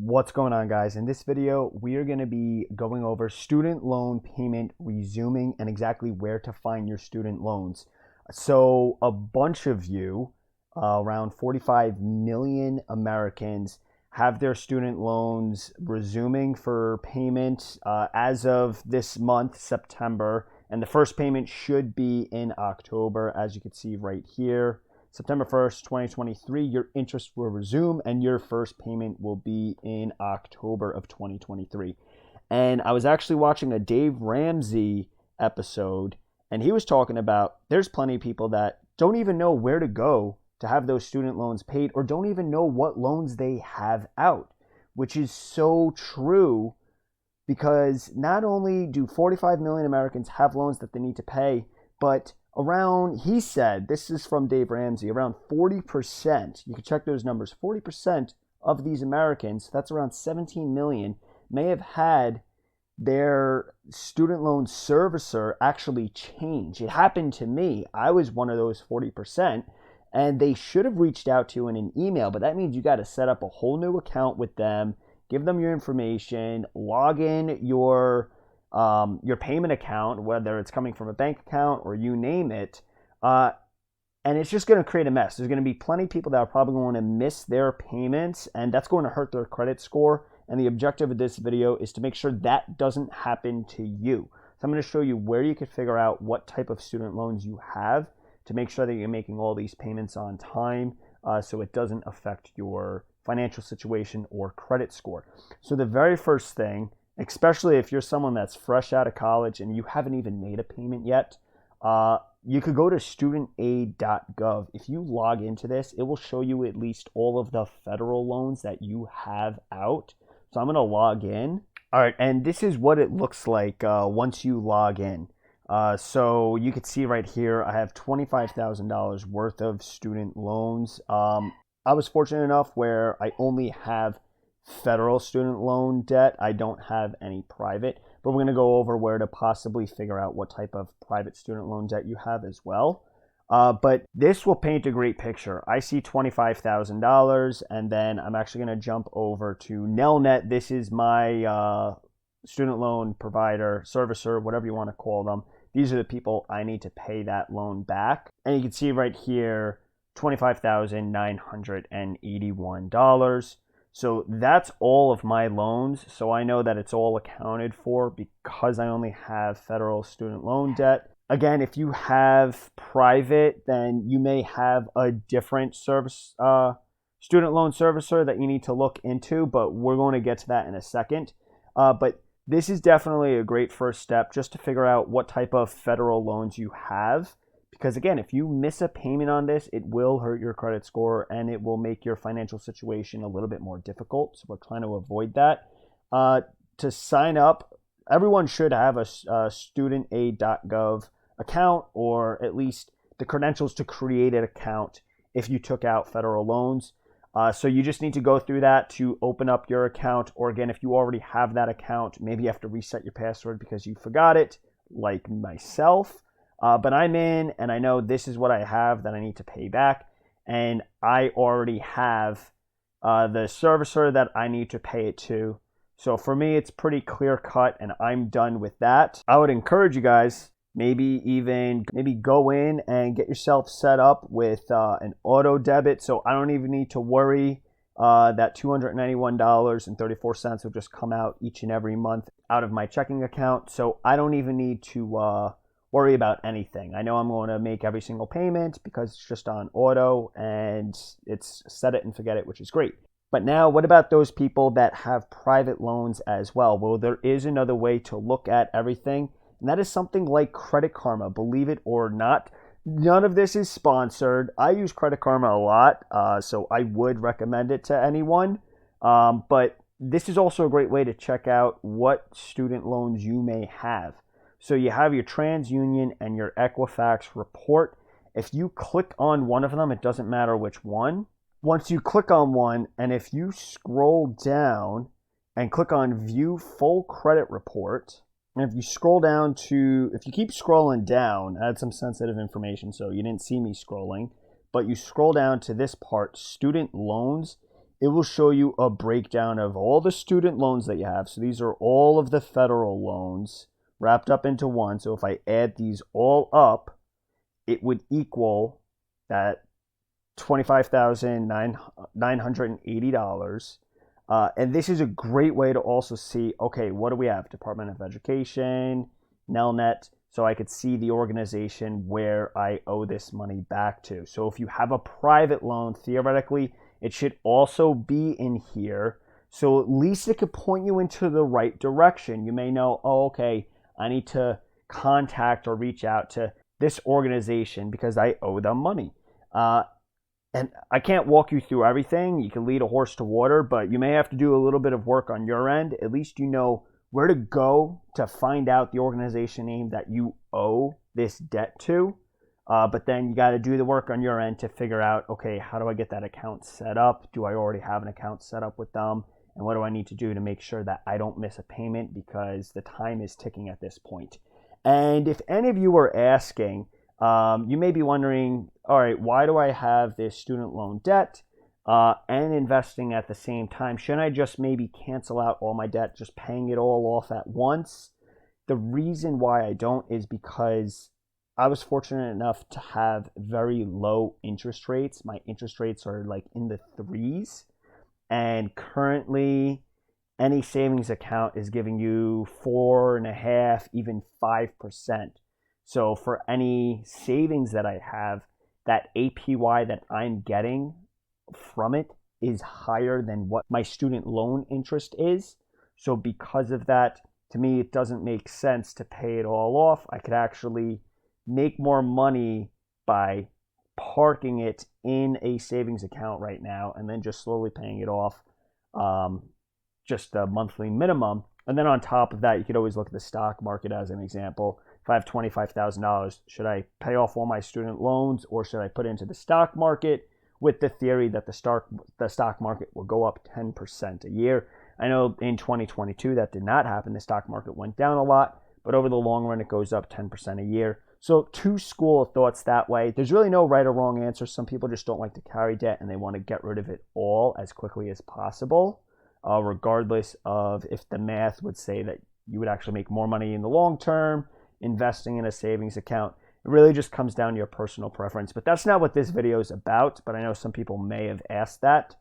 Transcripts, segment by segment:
What's going on, guys? In this video, we are going to be going over student loan payment resuming and exactly where to find your student loans. So a bunch of you, around 45 million Americans, have their student loans resuming for payment as of this month, September, and the first payment should be in October, as you can see right here. September 1st, 2023, your interest will resume and your first payment will be in October of 2023. And I was actually watching a Dave Ramsey episode, and he was talking about there's plenty of people that don't even know where to go to have those student loans paid or don't even know what loans they have out, which is so true because not only do 45 million Americans have loans that they need to pay, but he said, this is from Dave Ramsey, around 40%, you can check those numbers, 40% of these Americans, that's around 17 million, may have had their student loan servicer actually change. It happened to me. I was one of those 40%, and they should have reached out to you in an email, but that means you got to set up a whole new account with them, give them your information, log in your payment account, whether it's coming from a bank account or you name it, and it's just going to create a mess. There's going to be plenty of people that are probably going to miss their payments, and that's going to hurt their credit score. And the objective of this video is to make sure that doesn't happen to you. So I'm going to show you where you can figure out what type of student loans you have to make sure that you're making all these payments on time, so it doesn't affect your financial situation or credit score. So the very first thing, especially if you're someone that's fresh out of college and you haven't even made a payment yet, you could go to Studentaidgov. If you log into this, it will show you at least all of the federal loans that you have out. So I'm going to log in. All right, and this is what it looks like once you log in. So you can see right here, I have $25,000 worth of student loans. I was fortunate enough where I only have federal student loan debt. I don't have any private, but we're going to go over where to possibly figure out what type of private student loan debt you have as well. But this will paint a great picture. I see $25,000, and then I'm actually going to jump over to Nelnet. This is my student loan provider, servicer, whatever you want to call them. These are the people I need to pay that loan back. And you can see right here, $25,981. So that's all of my loans. So I know that it's all accounted for because I only have federal student loan debt. Again, if you have private, then you may have a different student loan servicer that you need to look into, but we're going to get to that in a second. But this is definitely a great first step just to figure out what type of federal loans you have. Because again, if you miss a payment on this, it will hurt your credit score and it will make your financial situation a little bit more difficult. So we're trying to avoid that. To sign up, everyone should have a Studentaid.gov account, or at least the credentials to create an account if you took out federal loans. So you just need to go through that to open up your account. Or again, if you already have that account, maybe you have to reset your password because you forgot it, like myself. But I'm in, and I know this is what I have that I need to pay back. And I already have the servicer that I need to pay it to. So for me, it's pretty clear cut, and I'm done with that. I would encourage you guys, maybe go in and get yourself set up with an auto debit. So I don't even need to worry that $291.34 will just come out each and every month out of my checking account. So I don't even need to worry about anything. I know I'm going to make every single payment because it's just on auto and it's set it and forget it, which is great. But now, what about those people that have private loans as well? Well, there is another way to look at everything, and that is something like Credit Karma, believe it or not. None of this is sponsored. I use Credit Karma a lot, so I would recommend it to anyone. But this is also a great way to check out what student loans you may have. So you have your TransUnion and your Equifax report. If you click on one of them, it doesn't matter which one. Once you click on one, and if you scroll down and click on View Full Credit Report, and if you keep scrolling down, I had some sensitive information, so you didn't see me scrolling, but you scroll down to this part, Student Loans, it will show you a breakdown of all the student loans that you have. So these are all of the federal loans wrapped up into one. So if I add these all up, it would equal that $25,980. And this is a great way to also see, okay, what do we have? Department of Education, Nelnet, so I could see the organization where I owe this money back to. So if you have a private loan, theoretically, it should also be in here. So at least it could point you into the right direction. You may know, oh, okay, I need to contact or reach out to this organization because I owe them money. And I can't walk you through everything. You can lead a horse to water, but you may have to do a little bit of work on your end. At least you know where to go to find out the organization name that you owe this debt to. But then you got to do the work on your end to figure out, okay, how do I get that account set up? Do I already have an account set up with them? And what do I need to do to make sure that I don't miss a payment, because the time is ticking at this point. And if any of you are asking, you may be wondering, all right, why do I have this student loan debt and investing at the same time? Shouldn't I just maybe cancel out all my debt, just paying it all off at once? The reason why I don't is because I was fortunate enough to have very low interest rates. My interest rates are like in the 3s. And currently, any savings account is giving you 4.5%, even 5%. So for any savings that I have, that APY that I'm getting from it is higher than what my student loan interest is. So because of that, to me, it doesn't make sense to pay it all off. I could actually make more money by parking it in a savings account right now and then just slowly paying it off, just a monthly minimum. And then on top of that, you could always look at the stock market as an example. If I have $25,000, should I pay off all my student loans, or should I put it into the stock market with the theory that the stock market will go up 10% a year? I know in 2022 that did not happen. The stock market went down a lot, but over the long run, it goes up 10% a year. So two school of thoughts that way. There's really no right or wrong answer. Some people just don't like to carry debt and they want to get rid of it all as quickly as possible, regardless of if the math would say that you would actually make more money in the long term investing in a savings account. It really just comes down to your personal preference. But that's not what this video is about, but I know some people may have asked that.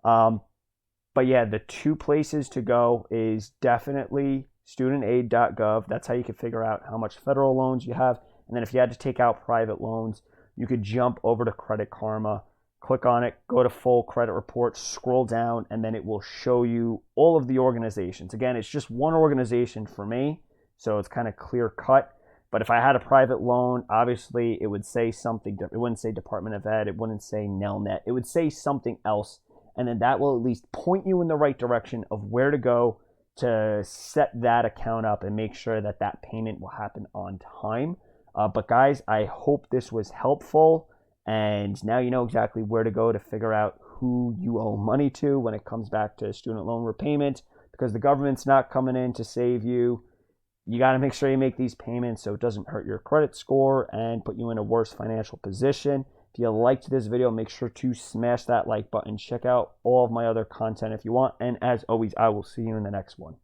But yeah, the two places to go is definitely Studentaid.gov. That's how you can figure out how much federal loans you have. And then if you had to take out private loans, you could jump over to Credit Karma, click on it, go to full credit report, scroll down, and then it will show you all of the organizations. Again, it's just one organization for me, so it's kind of clear cut. But if I had a private loan, obviously it would say something. It wouldn't say Department of Ed. It wouldn't say Nelnet. It would say something else. And then that will at least point you in the right direction of where to go to set that account up and make sure that that payment will happen on time. But guys, I hope this was helpful. And now you know exactly where to go to figure out who you owe money to when it comes back to student loan repayment, because the government's not coming in to save you. You got to make sure you make these payments so it doesn't hurt your credit score and put you in a worse financial position. If you liked this video, make sure to smash that like button. Check out all of my other content if you want. And as always, I will see you in the next one.